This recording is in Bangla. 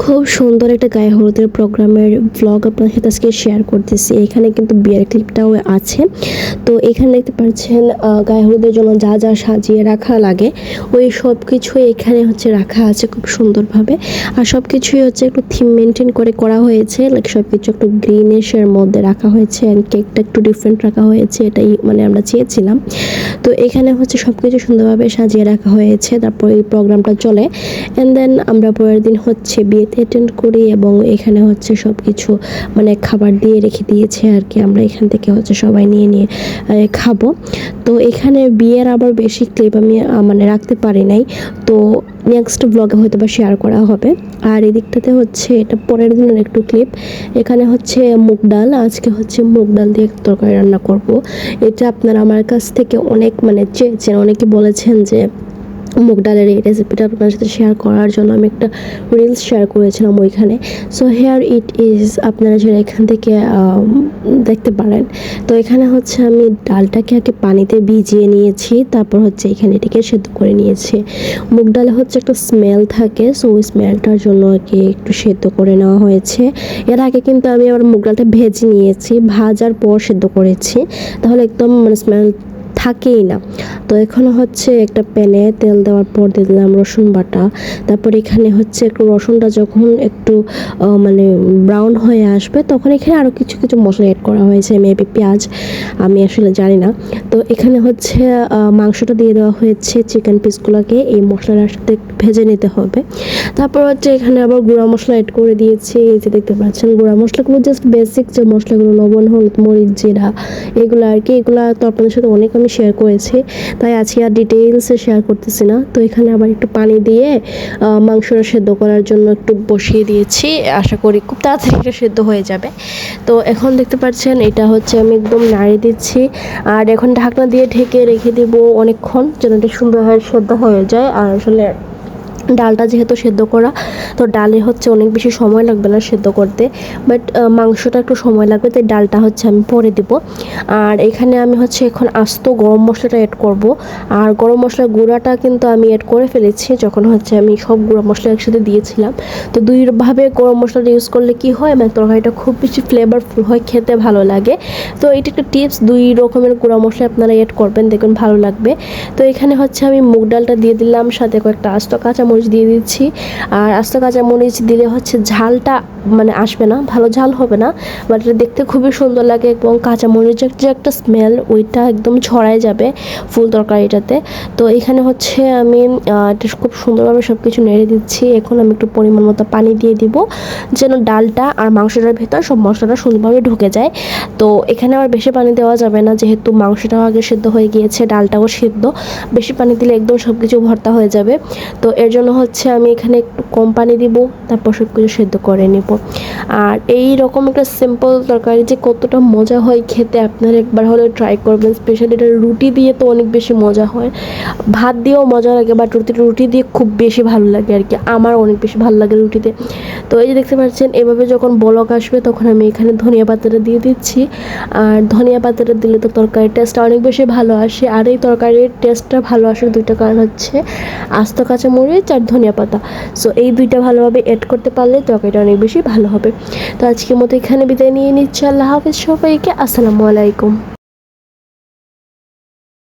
খুব সুন্দর একটা গায়ে হলুদের প্রোগ্রামের ব্লগ আপনার সাথে আজকে শেয়ার করতেছি। এখানে কিন্তু বিয়ের ক্লিপটাও আছে। তো এখানে দেখতে পাচ্ছেন গায়ে হলুদের জন্য যা যা সাজিয়ে রাখা লাগে ওই সব কিছুই এখানে হচ্ছে রাখা আছে খুব সুন্দরভাবে। আর সব কিছুই হচ্ছে একটু থিম মেনটেন করে করা হয়েছে, লাইক সব কিছু একটু গ্রিনিশের মধ্যে রাখা হয়েছে অ্যান্ড কেকটা একটু ডিফারেন্ট রাখা হয়েছে, এটাই মানে আমরা চেয়েছিলাম। তো এখানে হচ্ছে সব কিছু সুন্দরভাবে সাজিয়ে রাখা হয়েছে। তারপর এই প্রোগ্রামটা চলে অ্যান্ড দেন আমরা পরের দিন হচ্ছে বিয়েতে অ্যাটেন্ড করি এবং এখানে হচ্ছে সব কিছু মানে খাবার দিয়ে রেখে দিয়েছে আর কি। আমরা এখান থেকে হচ্ছে সবাই নিয়ে নিয়ে খাবো। তো এখানে বিয়ের আবার বেশি ক্লিপ আমি মানে রাখতে পারি নাই, তো নেক্সট ব্লগে হয়তো বা শেয়ার করা হবে। আর এদিকটাতে হচ্ছে এটা পরের দিনের একটু ক্লিপ। এখানে হচ্ছে মুগ ডাল, আজকে হচ্ছে মুগ ডাল দিয়ে তরকারি রান্না করব। এটা আপনারা আমার কাছ থেকে অনেক মানে চেয়েছেন, অনেকে বলেছেন যে মুগ ডালের এই রেসিপিটা আপনার সাথে শেয়ার করার জন্য আমি একটা রিলস শেয়ার করেছিলাম ওইখানে। সো হেয়ার ইট ইজ, আপনারা যারা এখান থেকে দেখতে পারেন। তো এখানে হচ্ছে আমি ডালটাকে আগে পানিতে ভিজিয়ে নিয়েছি, তারপর হচ্ছে এখানে এটাকে সেদ্ধ করে নিয়েছি। মুগ ডালে হচ্ছে একটা স্মেল থাকে, সো ওই স্মেলটার জন্য আর কি একটু সেদ্ধ করে নেওয়া হয়েছে। এর আগে কিন্তু আমি আবার মুগ ডালটা ভেজে নিয়েছি, ভাজার পর সেদ্ধ করেছি, তাহলে একদম মানে স্মেল থাকেই না। তো এখন হচ্ছে একটা প্যানে তেল দেওয়ার পর দিয়ে দিলাম রসুন বাটা। তারপর এখানে হচ্ছে একটু রসুনটা যখন একটু মানে ব্রাউন হয়ে আসবে তখন এখানে আরও কিছু কিছু মশলা অ্যাড করা হয়েছে, মেবি পেঁয়াজ, আমি আসলে জানি না। তো এখানে হচ্ছে মাংসটা দিয়ে দেওয়া হয়েছে, চিকেন পিসগুলোকে এই মশলার সাথে ভেজে নিতে হবে। তারপর হচ্ছে এখানে আবার গুঁড়া মশলা অ্যাড করে দিয়েছি। এই যে দেখতে পাচ্ছেন গুঁড়া মশলাগুলো জাস্ট বেসিক যে মশলাগুলো, লবণ, হলুদ, মরিচ, জিরা, এগুলো আর কি। এগুলো তো আপনাদের সাথে অনেক আমি শেয়ার করেছি, তাই আজকে আর ডিটেইলসে শেয়ার করতেছি না। তো এখানে আবার একটু পানি দিয়ে মাংসটা সেদ্ধ করার জন্য একটু বসিয়ে দিয়েছি, আশা করি খুব তাড়াতাড়ি এটা সেদ্ধ হয়ে যাবে। তো এখন দেখতে পাচ্ছেন এটা হচ্ছে আমি একদম নাড়িয়ে দিচ্ছি, আর এখন ঢাকনা দিয়ে ঢেকে রেখে দিব অনেকক্ষণ যেন এটা সুন্দরভাবে সেদ্ধ হয়ে যায়। আর আসলে ডালটা যেহেতু সেদ্ধ করা, তো ডালে হচ্ছে অনেক বেশি সময় লাগবে না সেদ্ধ করতে, বাট মাংসটা একটু সময় লাগবে, তাই ডালটা হচ্ছে আমি পরে দিব। আর এখানে আমি হচ্ছে এখন আস্ত গরম মশলাটা অ্যাড করব। আর গরম মশলার গুঁড়াটা কিন্তু আমি অ্যাড করে ফেলেছি যখন হচ্ছে আমি সব গুঁড়া মশলা একসাথে দিয়েছিলাম। তো দুইভাবে গরম মশলাটা ইউজ করলে কি হয়, মানে তরকারিটা খুব বেশি ফ্লেভারফুল হয়, খেতে ভালো লাগে। তো এটা একটা টিপস, দুই রকমের গুঁড়া মশলা আপনারা অ্যাড করবেন, দেখবেন ভালো লাগবে। তো এখানে হচ্ছে আমি মুগ ডালটা দিয়ে দিলাম, সাথে কয়েকটা আস্ত কাঁচামরিচ দিয়ে দিচ্ছি। আর আস্ত কাঁচামরিচ দিলে হচ্ছে ঝালটা মানে আসবে না, ভালো ঝাল হবে না, বাট এটা দেখতে খুবই সুন্দর লাগে এবং কাঁচামরিচের যে একটা স্মেল ওইটা একদম ছড়ায় যাবে ফুল তরকারিটাতে। তো এখানে হচ্ছে আমি এটা খুব সুন্দরভাবে সব কিছু নেড়ে দিচ্ছি। এখন আমি একটু পরিমাণ মতো পানি দিয়ে দিব যেন ডালটা আর মাংসটার ভেতর সব মশলাটা সুন্দরভাবে ঢুকে যায়। তো এখানে আবার বেশি পানি দেওয়া যাবে না, যেহেতু মাংসটাও আগে সেদ্ধ হয়ে গিয়েছে, ডালটাও সেদ্ধ, বেশি পানি দিলে একদম সব কিছু ভর্তা হয়ে যাবে। তো এর জন্য হচ্ছে আমি এখানে একটু কম পানি দিব, তারপর সব কিছু সেদ্ধ করে নেব। আর এই রকম একটা সিম্পল তরকারি যে কতটা মজা হয় খেতে, আপনারা একবার হলেও ট্রাই করবেন। স্পেশালি এটা রুটি দিয়ে তো অনেক বেশি মজা হয়, ভাত দিয়েও মজা লাগে, বাট রুটি দিয়ে খুব বেশি ভালো লাগে আর কি, আমার অনেক বেশি ভালো লাগে রুটিতে। তো এই যে দেখতে পাচ্ছেন এভাবে যখন বলক আসবে তখন আমি এখানে ধনিয়া পাতাটা দিয়ে দিচ্ছি। আর ধনিয়া পাতাটা দিলে তো তরকারির টেস্টটা অনেক বেশি ভালো আসে। আর এই তরকারির টেস্টটা ভালো আসার দুইটা কারণ হচ্ছে আস্ত কাঁচামরিচ আর ধনিয়া পাতা। সো এই দুইটা ভালোভাবে অ্যাড করতে পারলে তরকারিটা অনেক বেশি ভালো হবে। তো আজকের মতো এখানে বিদায় নিয়ে নিচ্ছি। আল্লাহ হাফেজ সবাইকে, আসসালামু আলাইকুম।